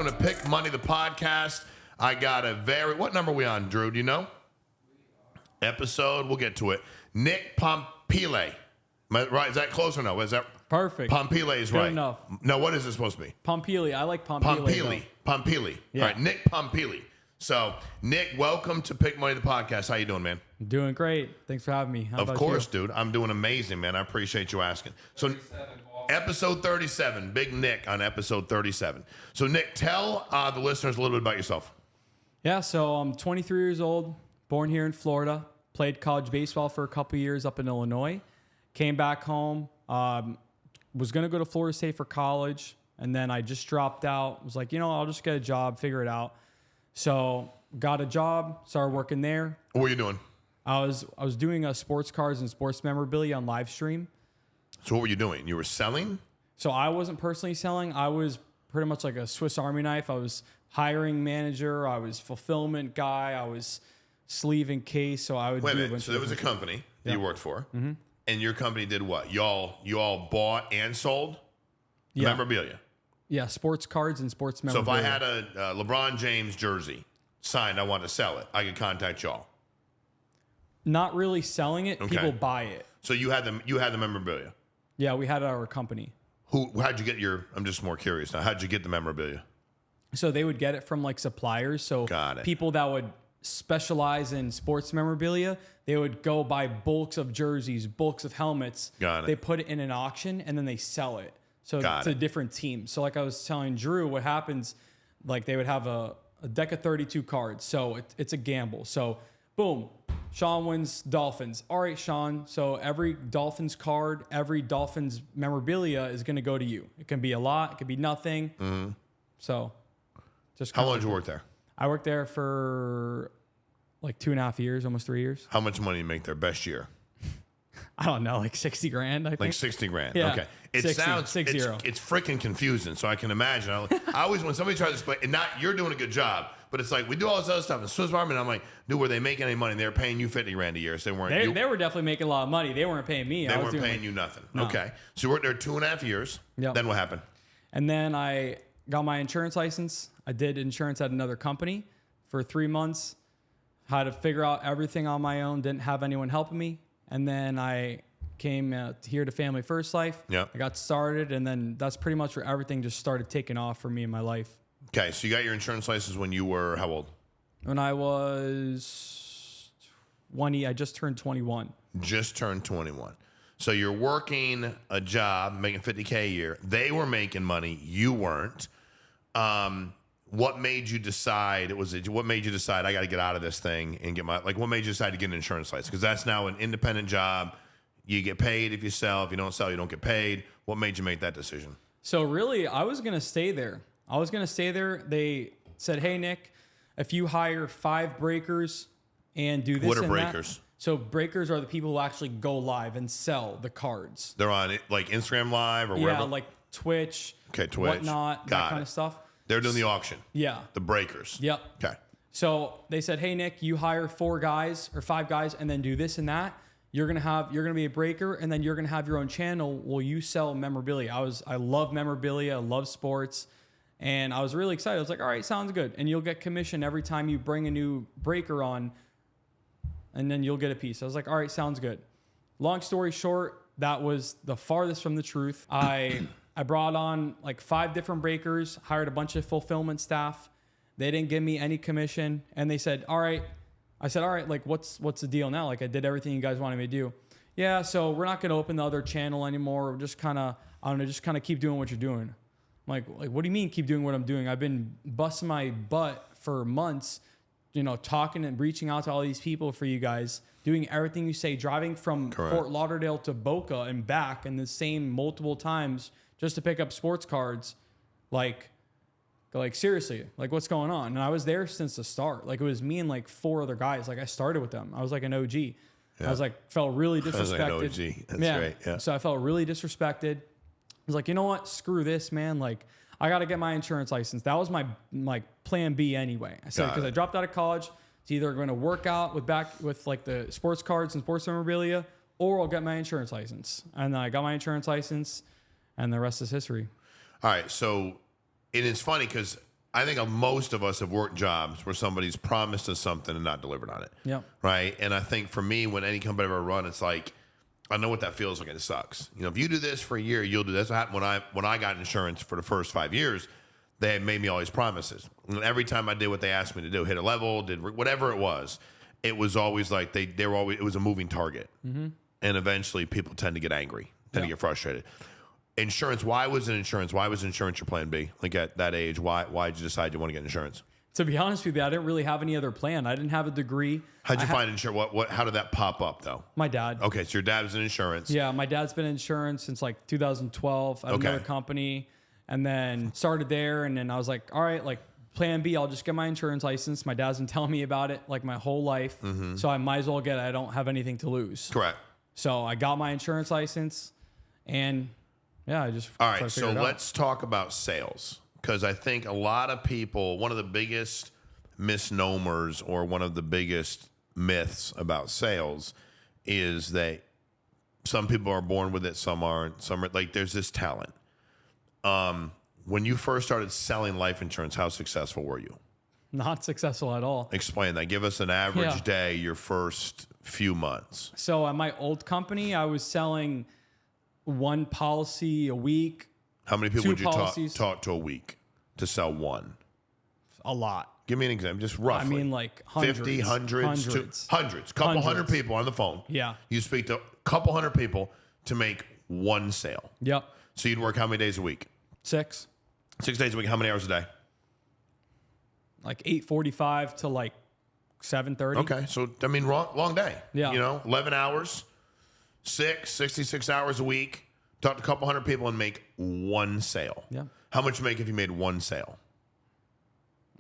Welcome to Pick Money, the podcast. I got a what number are we on, Drew? Do you know? Episode, we'll get to it. Nick Pompile. Right, is that close or no? Is that perfect? Pompile is Good right. enough. No, what is it supposed to be? Pompeyli. I like Pompeyli. Pompile. Yeah. All right, Nick Pompile. So, Nick, welcome to Pick Money, the podcast. How you doing, man? Doing great. Thanks for having me. How Of about course, you? dude. I'm doing amazing, man. I appreciate you asking. So, episode 37, Big Nick on episode 37. So, Nick, tell the listeners a little bit about yourself. Yeah, so I'm 23 years old, born here in Florida, played college baseball for a couple years up in Illinois, came back home, was going to go to Florida State for college, and then I just dropped out. Was like, I'll just get a job, figure it out. So got a job, started working there. What were you doing? I was doing sports cards and sports memorabilia on live stream. So what were you doing? You were selling? So I wasn't personally selling. I was pretty much like a Swiss Army knife. I was hiring manager. I was fulfillment guy. I was sleeve and case. So I would Wait a do a minute. bunch So of there was a different company that you worked for, and your company did what? You all bought and sold memorabilia. Yeah, sports cards and sports So memorabilia. if I had a LeBron James jersey signed, I want to sell it, I could contact y'all. Not really selling it, Okay. people buy it. So you had the memorabilia. Yeah, we had it at our company. How'd you get I'm just more curious now. How'd you get the memorabilia? So they would get it from like suppliers. So Got it. people that would specialize in sports memorabilia, they would go buy bulks of jerseys, bulks of helmets. Got it. They put it in an auction and then they sell it. So Got to it. different teams. So like I was telling Drew, what happens, like they would have a deck of 32 cards. So it's a gamble. So boom, Sean wins Dolphins. All right, Sean. So every Dolphins card, every Dolphins memorabilia is going to go to you. It can be a lot. It could be nothing. Mm-hmm. So just How long did you work there? I worked there for like 2.5 years, almost 3 years. How much money you make there? Best year? I don't know, like 60 grand, I think. Like 60 grand. Yeah. Okay. It 60, sounds 60. it's freaking confusing. So I can imagine. I always when somebody tries to explain, and you're doing a good job, but it's like we do all this other stuff in Swiss Army. And I'm like, dude, were they making any money? They were paying you 50 grand a year. So they weren't. They were definitely making a lot of money. They weren't paying me. They I was weren't doing paying like, you nothing. No. Okay. So you worked there 2.5 years. Yep. Then what happened? And then I got my insurance license. I did insurance at another company for 3 months. Had to figure out everything on my own. Didn't have anyone helping me. And then I came here to Family First Life. Yeah. I got started, and then that's pretty much where everything just started taking off for me in my life. Okay. So you got your insurance license when you were how old? When I was 20, I just turned 21. Just turned 21. So you're working a job, making $50K a year. They were making money. You weren't. What made you decide? What made you decide I got to get out of this thing and get what made you decide to get an insurance license? Because that's now an independent job. You get paid if you sell. If you don't sell, you don't get paid. What made you make that decision? So really, I was going to stay there. They said, hey, Nick, if you hire 5 breakers and do this What are and breakers? That. So breakers are the people who actually go live and sell the cards. They're on like Instagram Live or wherever? Yeah, like Twitch, Okay, Twitch. whatnot, Got that kind it. of stuff. They're doing the auction. Yeah. The breakers. Yep. Okay. So they said, hey, Nick, you hire 4 guys or 5 guys and then do this and that. You're gonna be a breaker, and then you're gonna have your own channel. Will you sell memorabilia? I love memorabilia, I love sports, and I was really excited. I was like, all right, sounds good. And you'll get commission every time you bring a new breaker on, and then you'll get a piece. I was like, all right, sounds good. Long story short, that was the farthest from the truth. I brought on like 5 different breakers, hired a bunch of fulfillment staff. They didn't give me any commission, and they said, all right. I said, all right, like, what's the deal now? Like, I did everything you guys wanted me to do. Yeah, so we're not going to open the other channel anymore. We're just kind of, keep doing what you're doing. I'm like, what do you mean keep doing what I'm doing? I've been busting my butt for months, talking and reaching out to all these people for you guys, doing everything you say, driving from Correct. Fort Lauderdale to Boca and back in the same multiple times just to pick up sports cards. Like seriously, like what's going on? And I was there since the start. Like it was me and like 4 other guys. Like I started with them. I was like an OG. Yeah. I was like, felt really disrespected. I was like an OG. That's great. Yeah. So I felt really disrespected. I was like, you know what? Screw this, man. Like I got to get my insurance license. That was my plan B anyway. I said, because I dropped out of college. It's either going to work out with like the sports cards and sports memorabilia, or I'll get my insurance license. And then I got my insurance license, and the rest is history. All right. So it is funny because I think most of us have worked jobs where somebody's promised us something and not delivered on it. Yeah. Right. And I think for me, when any company I ever run, it's like, I know what that feels like, and it sucks. You know, if you do this for a year, you'll do this. That's what happened when I got insurance for the first 5 years. They had made me all these promises. And every time I did what they asked me to do, hit a level, did whatever it was always like they were always, it was a moving target. Mm-hmm. And eventually people tend to get angry, tend to get frustrated. Insurance, why was insurance your plan B? Like at that age, why did you decide you want to get insurance? To be honest with you, I didn't really have any other plan. I didn't have a degree. How'd you find insurance? How did that pop up though? My dad. Okay, so your dad was in insurance. Yeah, my dad's been in insurance since like 2012 at another company, and then started there. And then I was like, all right, like plan B, I'll just get my insurance license. My dad's been telling me about it like my whole life, so I might as well get it. I don't have anything to lose. Correct. So I got my insurance license, and yeah, I just all right. So let's talk about sales, because I think a lot of people, one of the biggest misnomers or one of the biggest myths about sales is that some people are born with it, some aren't. Some are like, there's this talent. When you first started selling life insurance, how successful were you? Not successful at all. Explain that. Give us an average day your first few months. So at my old company, I was selling one policy a week. How many people would you talk to a week to sell one? A lot. Give me an example, just roughly. I mean, like hundreds. 50, hundreds. Couple hundred people on the phone. Yeah. You speak to a couple hundred people to make one sale. Yep. So you'd work how many days a week? 6. 6 days a week. How many hours a day? Like 8:45 to like 7:30. Okay. So, I mean, long day. Yeah. You know, 11 hours, 66 hours a week. Talk to a couple hundred people and make one sale. Yeah. How much you make if you made one sale?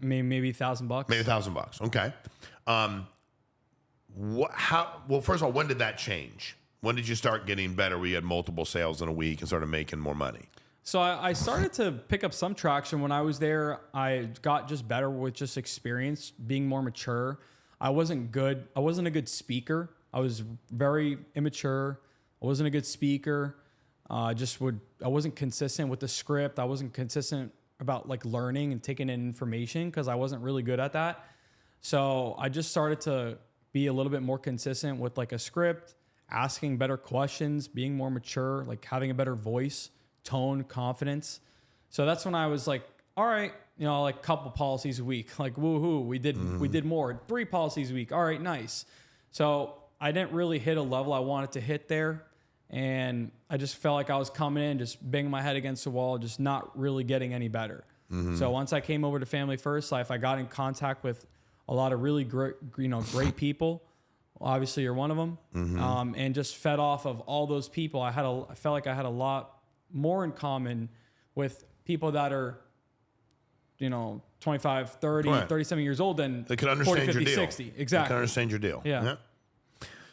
Maybe $1,000. Maybe $1,000. Okay. Well, first of all, when did that change? When did you start getting better where you had multiple sales in a week and started making more money? So I started to pick up some traction when I was there. I got just better with just experience, being more mature. I wasn't a good speaker. I was very immature. I wasn't a good speaker. I wasn't consistent with the script. I wasn't consistent about like learning and taking in information because I wasn't really good at that. So I just started to be a little bit more consistent with like a script, asking better questions, being more mature, like having a better voice, tone, confidence. So that's when I was like, all right, you know, like a couple policies a week, like woohoo, we did more, 3 policies a week. All right, nice. So I didn't really hit a level I wanted to hit there. And I just felt like I was coming in, just banging my head against the wall, just not really getting any better. So once I came over to Family First Life, I got in contact with a lot of really great people. Obviously, you're one of them. And just fed off of all those people. I felt like I had a lot more in common with people that are, 25, 30, 37 years old than they could understand 40, 50, your deal. 60. Exactly. They can understand your deal. Yeah.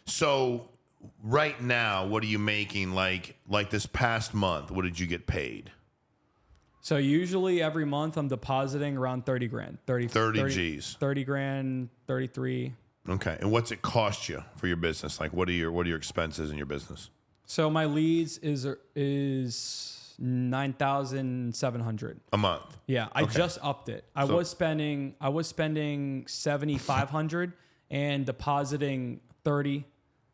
So right now, what are you making? Like this past month, what did you get paid? So usually every month I'm depositing around 30 grand, 30 G's, 30 grand, 33. Okay. And what's it cost you for your business? Like what are your expenses in your business? So my leads is 9,700 a month. Yeah. I just upped it. I was spending 7,500 and depositing 30.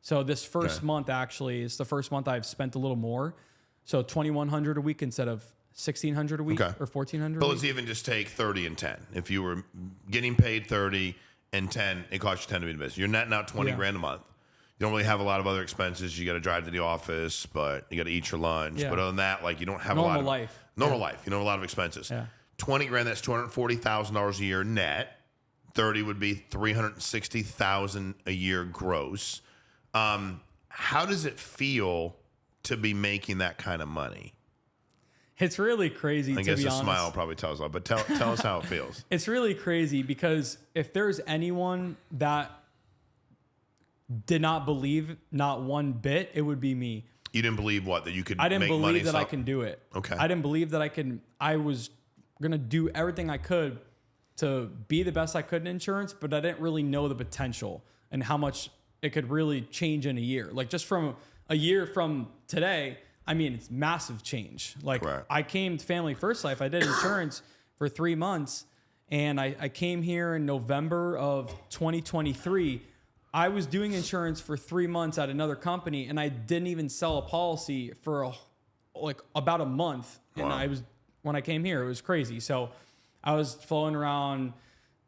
So this first month actually is the first month I've spent a little more. So 2,100 a week instead of 1,600 a week or 1,400. But let's even just take 30 and 10. If you were getting paid 30 and 10, it costs you 10 to be in business. You're netting out 20 grand a month. You don't really have a lot of other expenses. You got to drive to the office, but you got to eat your lunch. But other than that, like you don't have normal a lot of life. Normal life. You don't have a lot of expenses. 20 grand, that's $240,000 a year net. 30 would be $360,000 a year gross. How does it feel to be making that kind of money? It's really crazy, I guess a smile probably tells a lot, but tell us how it feels. It's really crazy because if there's anyone that did not believe not one bit, it would be me. You didn't believe what? That you could make money? I didn't believe that I can do it. Okay. I didn't believe that I was going to do everything I could to be the best I could in insurance, but I didn't really know the potential and how much it could really change in a year. Like just from a year from today, I mean, it's massive change. Like I came to Family First Life. I did insurance for 3 months And I came here in November of 2023. I was doing insurance for 3 months at another company, and I didn't even sell a policy for about a month. And Wow. when I came here, it was crazy. So I was flowing around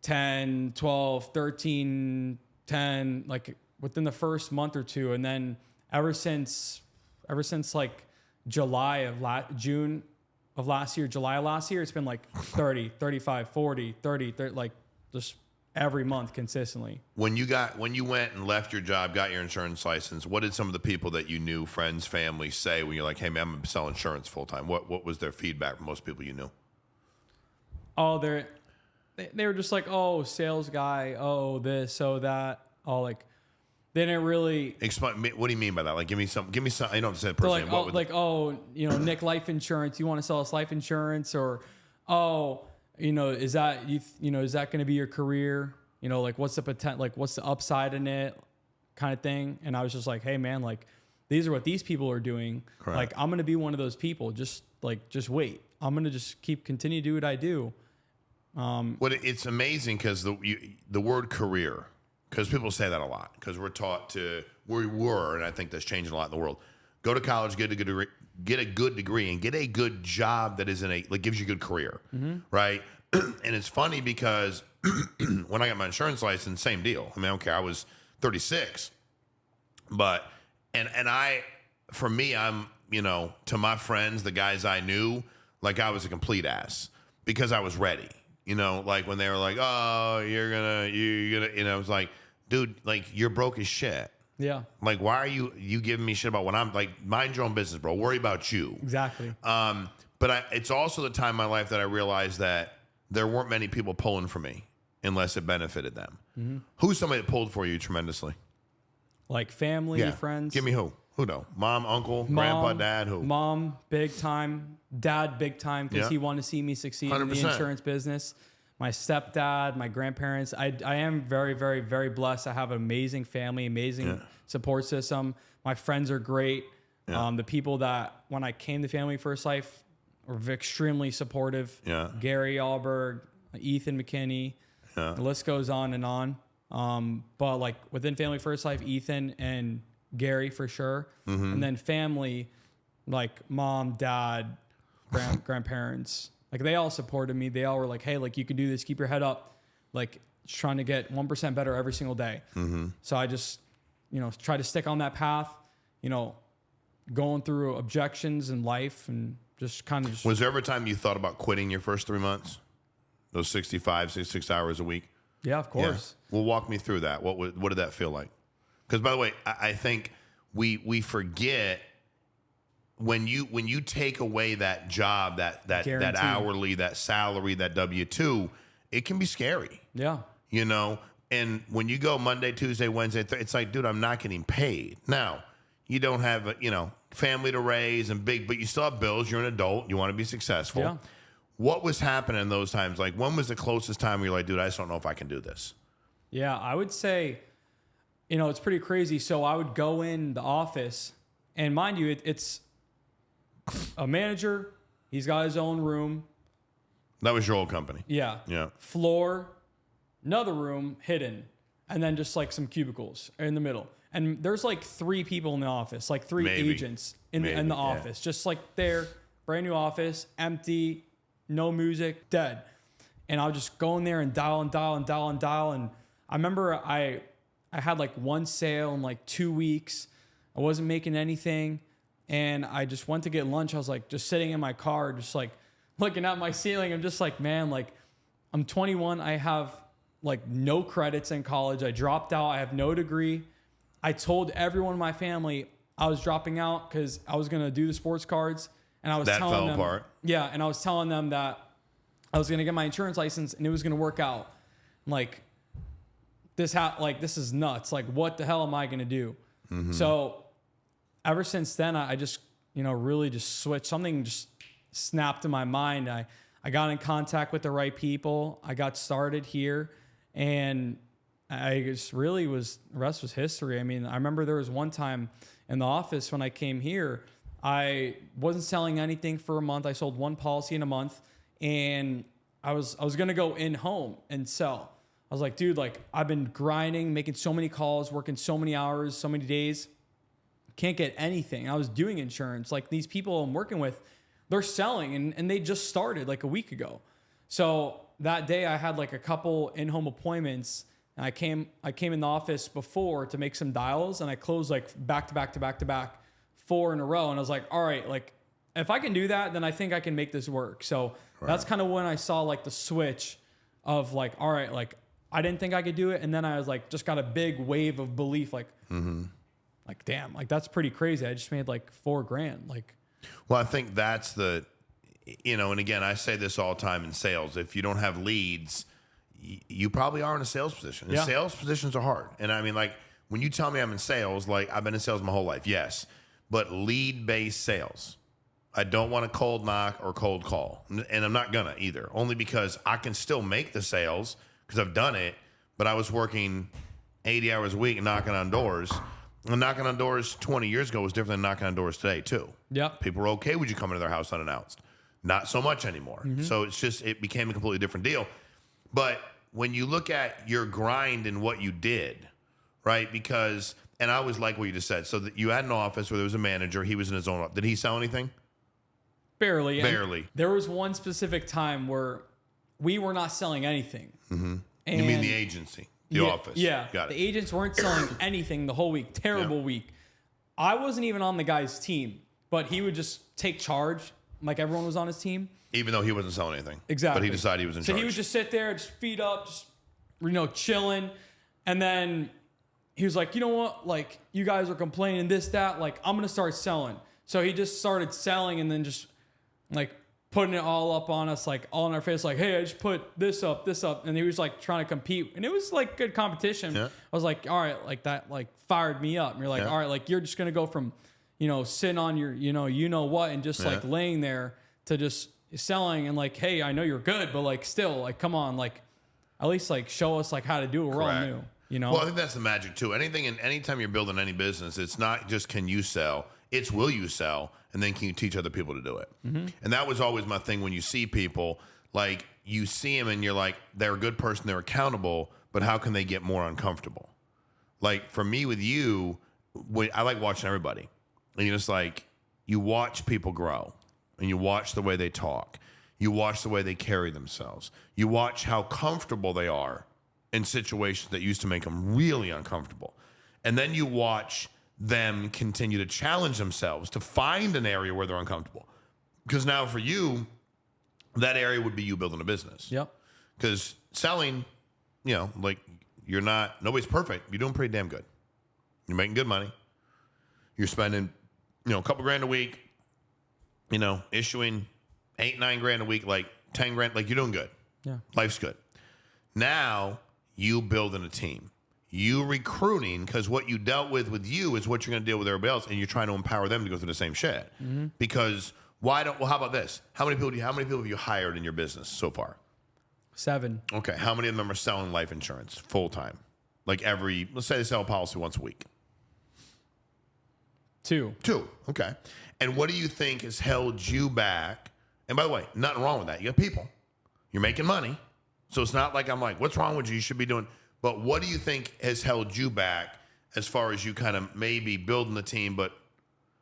10, 12, 13, 10, like within the first month or two. And then ever since like July of last year, it's been like 30, 35, 40, 30, like just every month consistently. When you went and left your job, got your insurance license, what did some of the people that you knew, friends, family, say when you're like, hey man, I'm gonna sell insurance full time? What was their feedback from most people you knew? Oh, they were just like, oh, sales guy, oh this, oh that, oh like they didn't really Explain. What do you mean by that? Like, give me some. I don't say it they're personally. like, Nick, life insurance. You want to sell us life insurance, or is that is that going to be your career? Like what's the potential? Like what's the upside in it, kind of thing. And I was just like, hey man, like these are what these people are doing. Correct. Like I'm going to be one of those people. Just wait. I'm going to just continue to do what I do. It's amazing because the word career, because people say that a lot, because we're taught to, we were, and I think that's changing a lot in the world. Go to college, get a good degree, and get a good job that gives you a good career, right? And it's funny because when I got my insurance license, same deal. I mean, I don't care. I was 36, but for me, I'm to my friends, the guys I knew, like I was a complete ass because I was ready. Like when they were like, oh, you're gonna, I was like, dude, like you're broke as shit. Yeah. Like, why are you giving me shit about when I'm like, mind your own business, bro. Worry about you. Exactly. But it's also the time in my life that I realized that there weren't many people pulling for me unless it benefited them. Mm-hmm. Who's somebody that pulled for you tremendously? Like family, friends. Give me who? Who know? Mom, uncle, grandpa, dad, who? Mom, big time. Dad, big time, because he wanted to see me succeed 100%. In the insurance business. My stepdad, my grandparents. I am very, very, very blessed. I have an amazing family, amazing support system. My friends are great. Yeah. The people that, when I came to Family First Life, were extremely supportive. Yeah. Gary Alberg, Ethan McKinney. Yeah. The list goes on and on. But like within Family First Life, Ethan and Gary for sure. Mm-hmm. And then family, like mom, dad, grandparents, like they all supported me. They all were like, hey, like you can do this, keep your head up, like just trying to get 1% better every single day. Mm-hmm. So I just, try to stick on that path, going through objections in life and just kind of. Was there ever a time you thought about quitting your first 3 months? Those 66 hours a week? Yeah, of course. Yeah. Well, walk me through that. What did that feel like? Because by the way, I think we forget when you take away that job, that hourly, that salary, that W-2, it can be scary. Yeah. And when you go Monday, Tuesday, Wednesday, it's like, dude, I'm not getting paid. Now, you don't have a, family to raise but you still have bills. You're an adult. You want to be successful. Yeah. What was happening in those times? Like, when was the closest time where you're like, dude, I just don't know if I can do this? Yeah, I would say, it's pretty crazy. So I would go in the office, and mind you, it's a manager. He's got his own room. That was your old company. Yeah. Yeah. Floor, another room hidden, and then just like some cubicles in the middle. And there's like 3 people in the office, like 3 agents in the office, just like there, brand new office, empty, no music, dead. And I would just go in there and dial. And I remember I had like one sale in like 2 weeks. I wasn't making anything. And I just went to get lunch. I was like just sitting in my car, just like looking at my ceiling. I'm just like, man, like I'm 21. I have like no credits in college. I dropped out. I have no degree. I told everyone in my family I was dropping out because I was going to do the sports cards. And I was telling them, apart. Yeah. And I was telling them that I was going to get my insurance license and it was going to work out. Like this is nuts. Like, what the hell am I going to do? Mm-hmm. So ever since then, I just, really just switched. Something just snapped in my mind. I got in contact with the right people. I got started here, and I just really the rest was history. I mean, I remember there was one time in the office when I came here, I wasn't selling anything for a month. I sold one policy in a month, and I was going to go in home and sell. I was like, dude, like I've been grinding, making so many calls, working so many hours, so many days, can't get anything. I was doing insurance. Like these people I'm working with, they're selling and they just started like a week ago. So that day I had like a couple in-home appointments. And I came in the office before to make some dials, and I closed like back to back 4 in a row. And I was like, all right, like if I can do that, then I think I can make this work. So that's kind of when I saw like the switch of like, all right, like I didn't think I could do it. And then I was like, just got a big wave of belief. Like, like, damn, like that's pretty crazy. I just made like $4,000. Like, well, I think that's the, and again, I say this all the time in sales. If you don't have leads, you probably are in a sales position. And sales positions are hard. And I mean, like when you tell me I'm in sales, like I've been in sales my whole life. Yes. But lead-based sales. I don't want to cold knock or cold call. And I'm not gonna either. Only because I can still make the sales because I've done it. But I was working 80 hours a week and knocking on doors. And knocking on doors 20 years ago was different than knocking on doors today too. Yeah. People were okay with you coming to their house unannounced. Not so much anymore. So it became a completely different deal. But when you look at your grind and what you did, right? Because, and I always like what you just said. So that you had an office where there was a manager. He was in his own office. Did he sell anything? Barely. Barely. And there was one specific time where we were not selling anything. And you mean the agency, the office? Yeah. Got it. The agents weren't selling anything the whole week. Terrible week. I wasn't even on the guy's team, but he would just take charge like everyone was on his team. Even though he wasn't selling anything. Exactly. But he decided he was in charge. So he would just sit there, just feet up, just, chilling. And then he was like, you know what? Like, you guys are complaining this, that. Like, I'm going to start selling. So he just started selling and then just, like, putting it all up on us, like, all in our face. Like, hey, I just put this up. And he was, like, trying to compete. And it was, like, good competition. Yeah. I was like, all right, like, that, like, fired me up. And you're like, all right, like, you're just going to go from, sitting on your, you know what, and just, like, laying there to just selling and like, hey, I know you're good, but like still, like, come on, like at least like show us like how to do it. We're all new, Well, I think that's the magic too. Anytime you're building any business, it's not just can you sell, it's will you sell, and then can you teach other people to do it. And that was always my thing when you see people, like you see them and you're like, they're a good person, they're accountable, but how can they get more uncomfortable? Like for me with you, I like watching everybody. And you're just like, you watch people grow. And you watch the way they talk. You watch the way they carry themselves. You watch how comfortable they are in situations that used to make them really uncomfortable. And then you watch them continue to challenge themselves to find an area where they're uncomfortable. Because now for you, that area would be you building a business. Yep. Because selling, like nobody's perfect. You're doing pretty damn good. You're making good money. You're spending, a couple grand a week. Issuing $8-9 a week, like $10,000, like you're doing good. Yeah. Life's good. Now you building a team. You recruiting, because what you dealt with you is what you're going to deal with everybody else, and you're trying to empower them to go through the same shit. Because how about this? How many people have you hired in your business so far? 7. Okay. How many of them are selling life insurance full time? Like let's say they sell a policy once a week. 2. Okay. And what do you think has held you back? And by the way, nothing wrong with that. You got people. You're making money. So it's not like I'm like, what's wrong with you? You should be doing. But what do you think has held you back as far as you kind of maybe building the team, but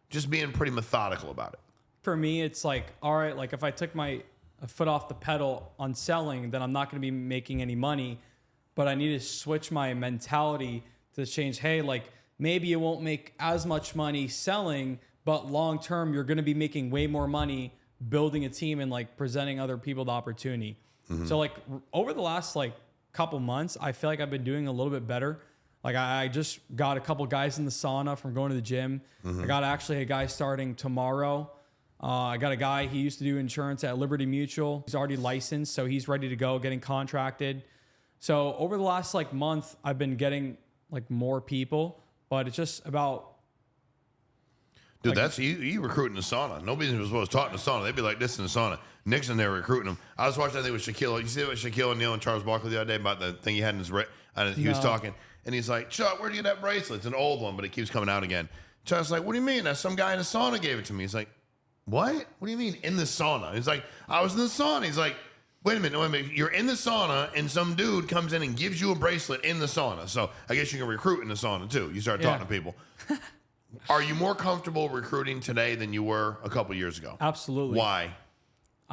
just being pretty methodical about it? For me, it's like, all right, like if I took my foot off the pedal on selling, then I'm not going to be making any money. But I need to switch my mentality to change. Hey, like maybe you won't make as much money selling, but long term, you're going to be making way more money building a team and like presenting other people the opportunity. So like over the last like couple months, I feel like I've been doing a little bit better. Like I just got a couple guys in the sauna from going to the gym. I got actually a guy starting tomorrow. I got a guy, he used to do insurance at Liberty Mutual. He's already licensed, so he's ready to go, getting contracted. So over the last like month, I've been getting like more people, but it's just about. Dude, that's you recruiting the sauna. Nobody's supposed to talk in the sauna. They'd be like this in the sauna. Nick's in there recruiting them. I was watching that thing with Shaquille. You see what Shaquille O'Neal and Charles Barkley the other day about the thing he had in his he was talking, and he's like, Chuck, where'd you get that bracelet? It's an old one, but it keeps coming out again. Chuck's like, what do you mean? That's some guy in the sauna gave it to me. He's like, what? What do you mean in the sauna? He's like, I was in the sauna. He's like, Wait a minute. You're in the sauna, and some dude comes in and gives you a bracelet in the sauna. So I guess you can recruit in the sauna too. You start talking to people. Are you more comfortable recruiting today than you were a couple years ago? Absolutely. Why?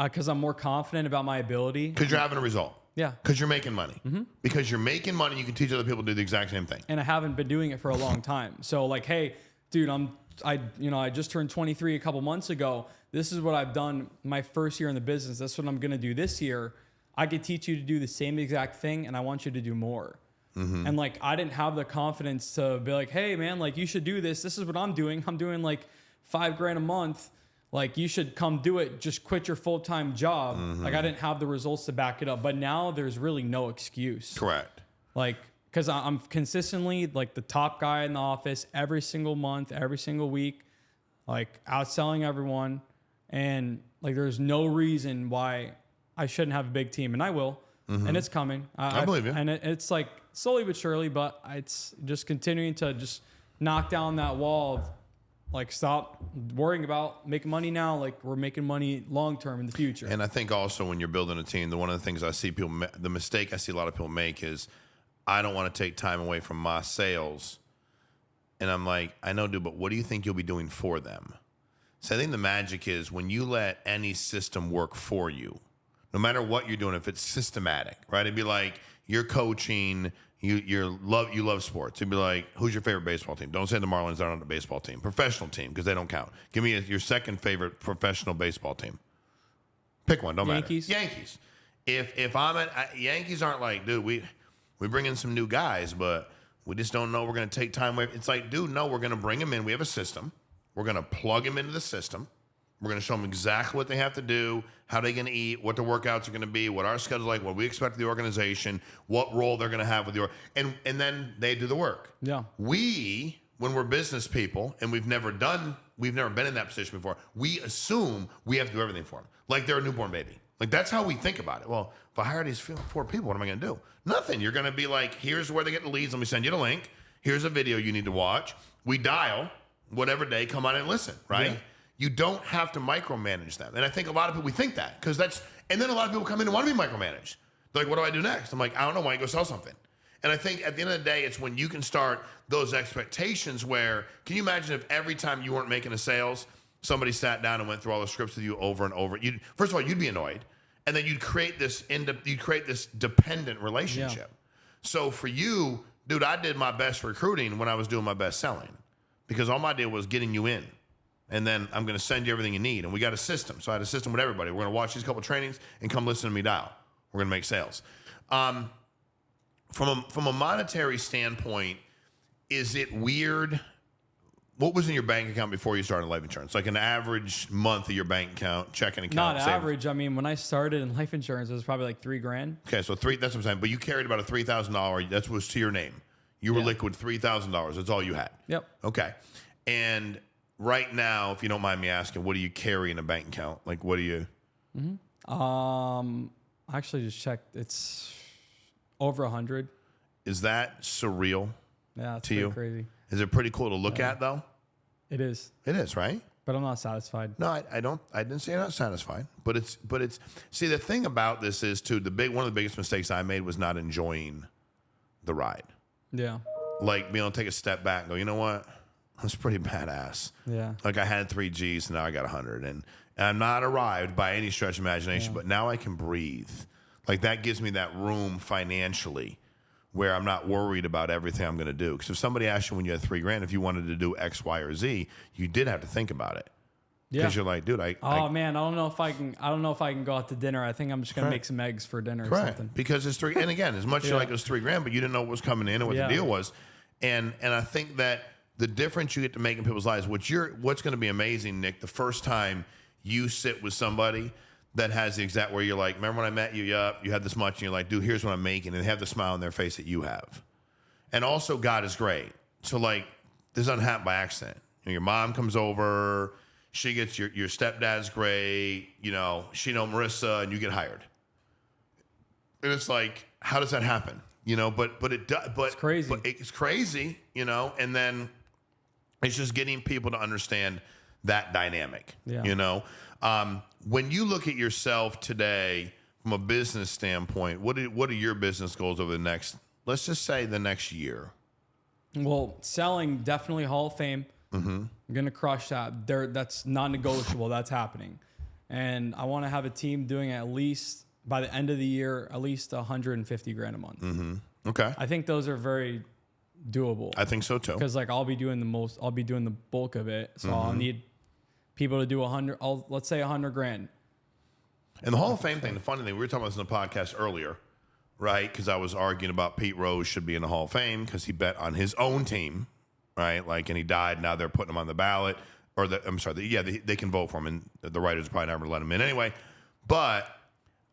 Because I'm more confident about my ability. Because you're having a result. Yeah. Because you're making money. Because you're making money, you can teach other people to do the exact same thing. And I haven't been doing it for a long time. So like, hey, dude, I just turned 23 a couple months ago. This is what I've done my first year in the business. That's what I'm going to do this year. I could teach you to do the same exact thing, and I want you to do more. And like, I didn't have the confidence to be like, hey man, like you should do this. This is what I'm doing. I'm doing like $5,000 a month. Like you should come do it. Just quit your full-time job. Like I didn't have the results to back it up, but now there's really no excuse. Correct. Like, cause I'm consistently like the top guy in the office every single month, every single week, like outselling everyone. And like, there's no reason why I shouldn't have a big team, and I will. And it's coming. I believe you. And it's like slowly but surely, but it's just continuing to just knock down that wall of like, stop worrying about making money now. Like we're making money long-term in the future. And I think also when you're building a team, one of the things I see people, the mistake I see a lot of people make is, I don't want to take time away from my sales. And I'm like, I know, dude, but what do you think you'll be doing for them? So I think the magic is when you let any system work for you, no matter what you're doing, if it's systematic, right? It'd be like you're coaching, you love sports. It'd be like, who's your favorite baseball team? Don't say the Marlins aren't on the baseball team. Professional team, because they don't count. Give me your second favorite professional baseball team. Pick one, don't Yankees. matter. Yankees. If I'm at Yankees aren't like, dude, we bring in some new guys, but we just don't know we're going to take time away. It's like, dude, no, we're going to bring them in. We have a system. We're going to plug them into the system. We're going to show them exactly what they have to do, how they're going to eat, what the workouts are going to be, what our schedule is like, what we expect of the organization, what role they're going to have with the and then they do the work. Yeah. We, when we're business people and we've never been in that position before, we assume we have to do everything for them, like they're a newborn baby. Like that's how we think about it. Well, if I hire these 4 people, what am I going to do? Nothing. You're going to be like, here's where they get the leads. Let me send you the link. Here's a video you need to watch. We dial whatever day, come on and listen, right? Yeah. You don't have to micromanage them. And I think a lot of people, we think that and then a lot of people come in and want to be micromanaged. They're like, what do I do next? I'm like, I don't know. Why don't you go sell something? And I think at the end of the day, it's when you can start those expectations where, can you imagine if every time you weren't making a sales, somebody sat down and went through all the scripts with you over and over? First of all, you'd be annoyed. And then you'd create this dependent relationship. Yeah. So for you, dude, I did my best recruiting when I was doing my best selling, because all my deal was getting you in. And then I'm going to send you everything you need. And we got a system. So I had a system with everybody. We're going to watch these couple trainings and come listen to me dial. We're going to make sales. From a monetary standpoint, is it weird? What was in your bank account before you started life insurance? Like an average month of your bank account, checking account? Not average. I mean, when I started in life insurance, it was probably like $3,000. Okay, so that's what I'm saying. But you carried about a $3,000. That was to your name. You were liquid $3,000. That's all you had. Yep. Okay. And right now, if you don't mind me asking, what do you carry in a bank account? Like, what do you? I actually just checked. It's over 100. Is that surreal? Yeah, it's to you? crazy. Is it pretty cool to look at, though? It is. It is, right? But I'm not satisfied. No, I don't. I didn't say you're not satisfied. But it's. See, the thing about this is too. One of the biggest mistakes I made was not enjoying the ride. Yeah. Like being able to take a step back and go, you know what? That's pretty badass. Yeah. Like I had 3 Gs and now I got 100, and I'm not arrived by any stretch of imagination, but now I can breathe. Like that gives me that room financially where I'm not worried about everything I'm going to do. Because if somebody asked you when you had $3,000 if you wanted to do X, Y, or Z, you did have to think about it. Yeah. Because you're like, dude, man, I don't know if I can go out to dinner. I think I'm just gonna make some eggs for dinner or something. Because it's $3,000, and again, as much as like it was $3,000, but you didn't know what was coming in and what the deal was. And I think that the difference you get to make in people's lives, what's going to be amazing, Nick, the first time you sit with somebody that has the exact where you're like, remember when I met you? Yup, you had this much, and you're like, dude, here's what I'm making, and they have the smile on their face that you have. And also, God is great. So like, this doesn't happen by accident. You know, your mom comes over, she gets your stepdad's great, you know, she know Marissa, and you get hired. And it's like, how does that happen? You know, but it's crazy. But it's crazy, you know, and then it's just getting people to understand that dynamic. Yeah. You know, when you look at yourself today from a business standpoint, what are your business goals over the next, let's just say the next year? Well, selling, definitely Hall of Fame. I'm going to crush that. That's non-negotiable. That's happening. And I want to have a team doing at least, by the end of the year, at least 150 grand a month. Okay. I think those are very doable. I think so too. Because like I'll be doing the bulk of it. So I'll need people to do 100, let's say 100 grand. And the Hall of Fame thing, the funny thing, we were talking about this in the podcast earlier, right? Because I was arguing about Pete Rose should be in the Hall of Fame because he bet on his own team, right? Like, and he died. Now they're putting him on the ballot. Or they can vote for him, and the writers probably never let him in anyway. But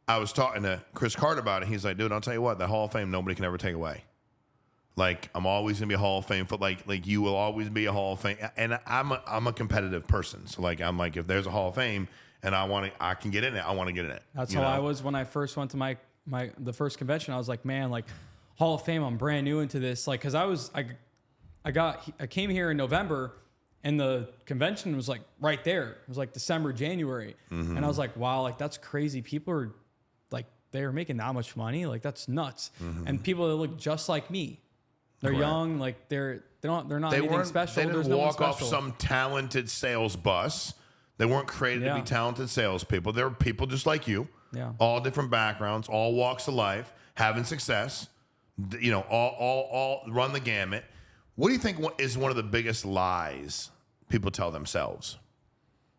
I was talking to Chris Carter about it. He's like, dude, I'll tell you what, the Hall of Fame nobody can ever take away. Like, I'm always gonna be a Hall of Fame, but like you will always be a Hall of Fame. And I'm a competitive person, so like I'm like, if there's a Hall of Fame and I can get in it, I want to get in it. That's how I was when I first went to the first convention. I was like, man, like Hall of Fame, I'm brand new into this. Like, cause I came here in November. And the convention was like right there. It was like December, January. And I was like, wow, like that's crazy. People are like, they're making that much money. Like that's nuts. And people that look just like me, they're young. Like they're not anything special. They didn't walk off some talented sales bus. They weren't created to be talented salespeople. They were people just like you. Yeah. All different backgrounds, all walks of life, having success, all run the gamut. What do you think is one of the biggest lies people tell themselves?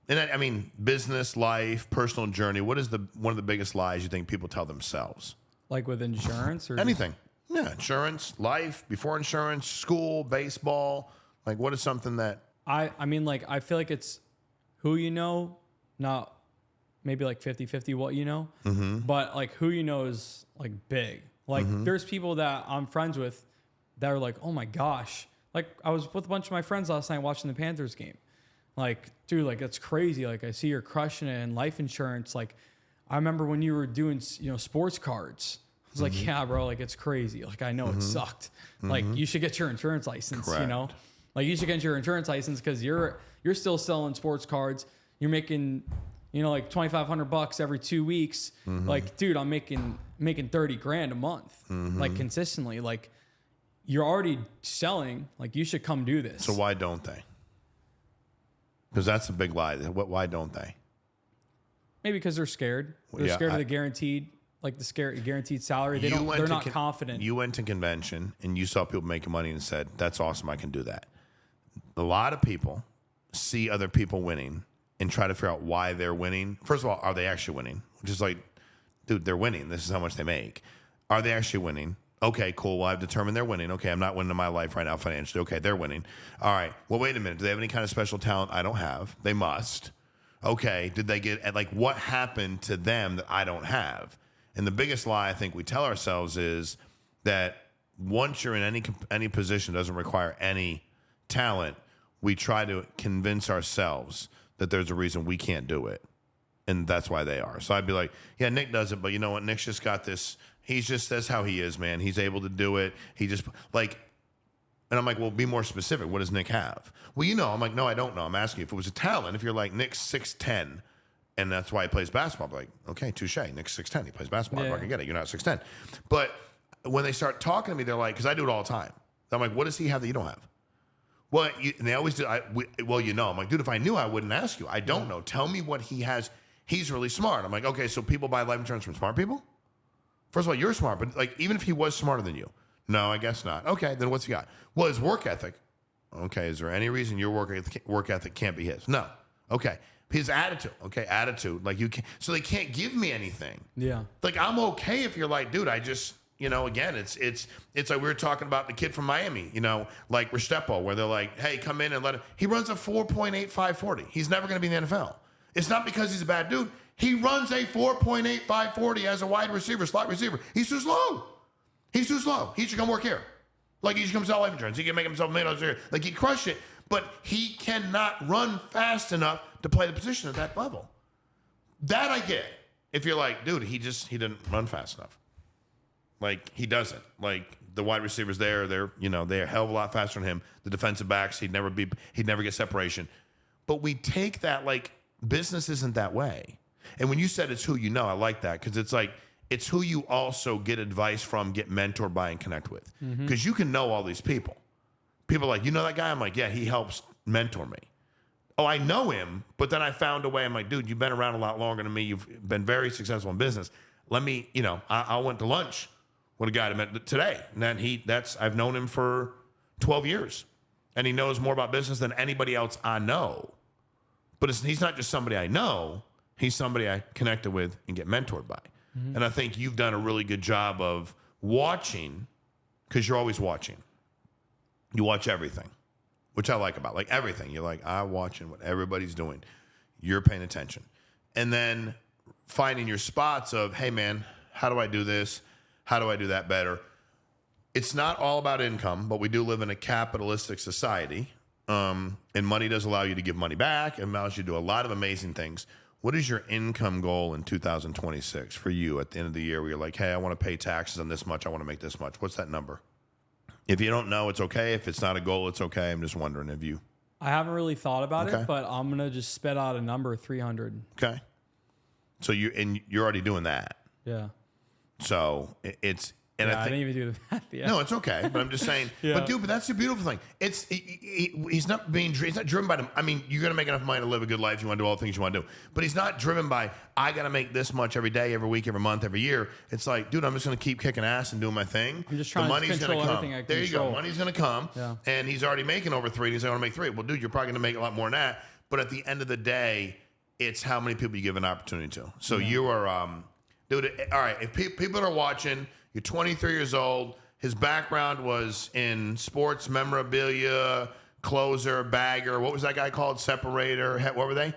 And I mean, business, life, personal journey. What is one of the biggest lies you think people tell themselves? Like with insurance or anything? Yeah, insurance, life, before insurance, school, baseball. Like, what is something that I mean, like I feel like it's who you know, not maybe like 50-50 what you know, but like who you know is like big. Like there's people that I'm friends with that are like, oh my gosh. Like I was with a bunch of my friends last night watching the Panthers game. Like, dude, like that's crazy. Like I see you're crushing it in life insurance. Like I remember when you were doing, sports cards. I was like, yeah, bro, like it's crazy. Like I know it sucked. Like you should get your insurance license, Correct. Like you should get your insurance license because you're still selling sports cards. You're making, like $2,500 every 2 weeks. Like, dude, I'm making 30 grand a month, like consistently. Like you're already selling. Like you should come do this. So why don't they? Because that's a big lie. Why don't they? Maybe because they're scared. They're scared of the guaranteed salary. They're not confident. You went to convention and you saw people making money and said, "That's awesome. I can do that." A lot of people see other people winning and try to figure out why they're winning. First of all, are they actually winning? Which is like, dude, they're winning. This is how much they make. Are they actually winning? Okay, cool. Well, I've determined they're winning. Okay, I'm not winning in my life right now financially. Okay, they're winning. All right. Well, wait a minute. Do they have any kind of special talent I don't have? They must. Okay. Did they get, like, what happened to them that I don't have? And the biggest lie I think we tell ourselves is that once you're in any position that doesn't require any talent, we try to convince ourselves that there's a reason we can't do it. And that's why they are. So I'd be like, yeah, Nick does it, but you know what? Nick's just got this. That's how he is, man. He's able to do it. He just, like, and I'm like, well, be more specific. What does Nick have? Well, I'm like, no, I don't know. I'm asking you if it was a talent. If you're like, Nick's 6'10", and that's why he plays basketball, I'm like, okay, touche. Nick's 6'10", he plays basketball. Yeah. I can get it. You're not 6'10". But when they start talking to me, they're like, because I do it all the time. I'm like, what does he have that you don't have? Well, and they always do. I'm like, dude, if I knew, I wouldn't ask you. I don't know. Tell me what he has. He's really smart. I'm like, okay, so people buy life insurance from smart people? First of all, you're smart, but like, even if he was smarter than you, no, I guess not. Okay, then what's he got? Well, his work ethic. Okay, is there any reason your work ethic can't be his? No. Okay, his attitude. Okay, attitude. Like you can. So they can't give me anything. Yeah. Like I'm okay if you're like, dude, I just. Again, it's like we were talking about the kid from Miami, like Restrepo, where they're like, hey, come in and let him. He runs a 4.85 40. He's never going to be in the NFL. It's not because he's a bad dude. He runs a 4.85 40 as a wide receiver, slot receiver. He's too slow. He should come work here. Like he should come sell life insurance. He can make himself $1 million a year. Like he'd crush it. But he cannot run fast enough to play the position at that level. That I get. If you're like, dude, he didn't run fast enough. Like he doesn't. Like the wide receivers they're a hell of a lot faster than him. The defensive backs, he'd never get separation. But we take that like business isn't that way. And when you said it's who you know, I like that because it's like, it's who you also get advice from, get mentored by, and connect with. Because you can know all these people. People are like, you know that guy? I'm like, yeah, he helps mentor me. Oh, I know him, but then I found a way. I'm like, dude, you've been around a lot longer than me. You've been very successful in business. Let me, I went to lunch with a guy I met today. And then I've known him for 12 years. And he knows more about business than anybody else I know. But he's not just somebody I know. He's somebody I connected with and get mentored by. And I think you've done a really good job of watching, because you're always watching. You watch everything, which I like about, like, everything. You're like, I'm watching what everybody's doing. You're paying attention. And then finding your spots of, hey, man, how do I do this? How do I do that better? It's not all about income, but we do live in a capitalistic society. And money does allow you to give money back. It allows you to do a lot of amazing things. What is your income goal in 2026 for you at the end of the year where you're like, hey, I want to pay taxes on this much. I want to make this much. What's that number? If you don't know, it's okay. If it's not a goal, it's okay. I'm just wondering if you... I haven't really thought about it, but I'm going to just spit out a number, 300. Okay. So you're already doing that. Yeah. So it's... And I didn't even do the math yet. No, it's okay. But I'm just saying. But that's the beautiful thing. He's not driven by them. I mean, you're gonna make enough money to live a good life. You want to do all the things you want to do. But he's not driven by, I gotta make this much every day, every week, every month, every year. It's like, dude, I'm just gonna keep kicking ass and doing my thing. I'm just trying to control everything I control. There you go. Money's gonna come. Yeah. And he's already making over 3. And he's like, I want to make 3. Well, dude, you're probably gonna make a lot more than that. But at the end of the day, it's how many people you give an opportunity to. So you are, dude. All right. If people are watching. You're 23 years old. His background was in sports memorabilia, closer, bagger. What was that guy called? Separator. What were they?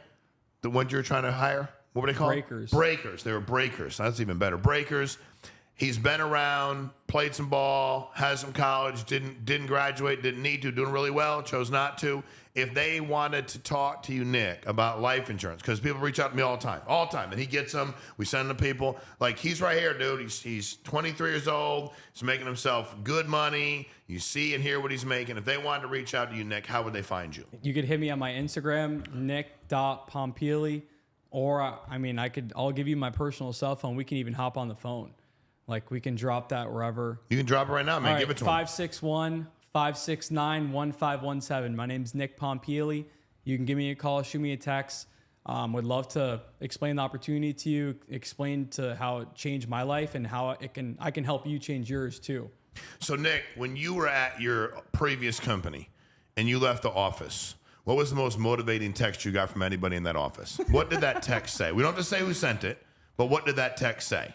The ones you were trying to hire? What were they called? Breakers. Breakers. They were breakers. That's even better. Breakers. He's been around, played some ball, has some college, didn't graduate, didn't need to, doing really well, chose not to. If they wanted to talk to you, Nick, about life insurance, because people reach out to me all the time, and he gets them, we send them to people. Like, he's right here, dude. He's 23 years old. He's making himself good money. You see and hear what he's making. If they wanted to reach out to you, Nick, how would they find you? You could hit me on my Instagram, nick.pompili, or, I'll give you my personal cell phone. We can even hop on the phone. Like, we can drop that wherever. You can drop it right now, man. Give it to him. 561-569-1517. My name's Nick Pompeyli. You can give me a call, shoot me a text. Would love to explain the opportunity to you, explain to how it changed my life and how I can help you change yours too. So, Nick, when you were at your previous company and you left the office, what was the most motivating text you got from anybody in that office? What did that text say? We don't have to say who sent it, but what did that text say?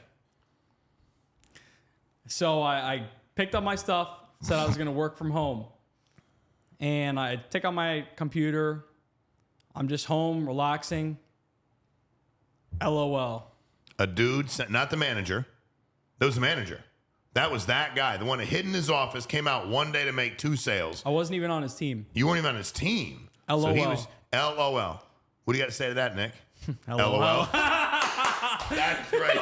So I picked up my stuff, said I was going to work from home. And I take out my computer. I'm just home, relaxing. LOL. A dude, not the manager. That was the manager. That was that guy. The one that hid in his office, came out one day to make 2 sales. I wasn't even on his team. You weren't even on his team. LOL. So he was LOL. What do you got to say to that, Nick? LOL. That's great.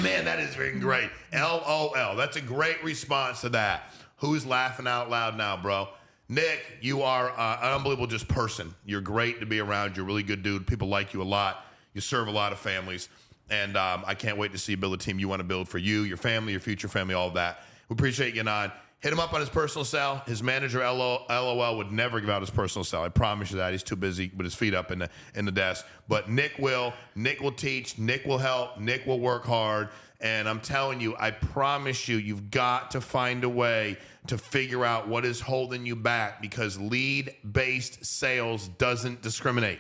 Man, that is very great. LOL. That's a great response to that. Who's laughing out loud now, bro? Nick, you are an unbelievable just person. You're great to be around. You're a really good dude. People like you a lot. You serve a lot of families. And I can't wait to see you build a team you want to build for you, your family, your future family, all of that. We appreciate you getting on. Hit him up on his personal cell. His manager, LOL, would never give out his personal cell. I promise you that. He's too busy with his feet up in the desk. But Nick will. Nick will teach. Nick will help. Nick will work hard. And I'm telling you, I promise you, you've got to find a way to figure out what is holding you back, because lead-based sales doesn't discriminate.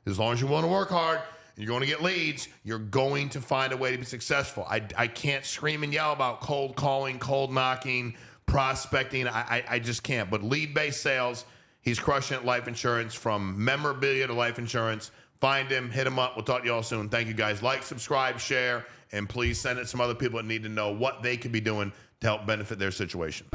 As long as you want to work hard, you're going to get leads, you're going to find a way to be successful. I can't scream and yell about cold calling, cold knocking, prospecting. I just can't. But lead-based sales, he's crushing it. Life insurance, from memorabilia to life insurance. Find him, hit him up. We'll talk to you all soon. Thank you, guys. Like, subscribe, share, and please send it to some other people that need to know what they could be doing to help benefit their situation.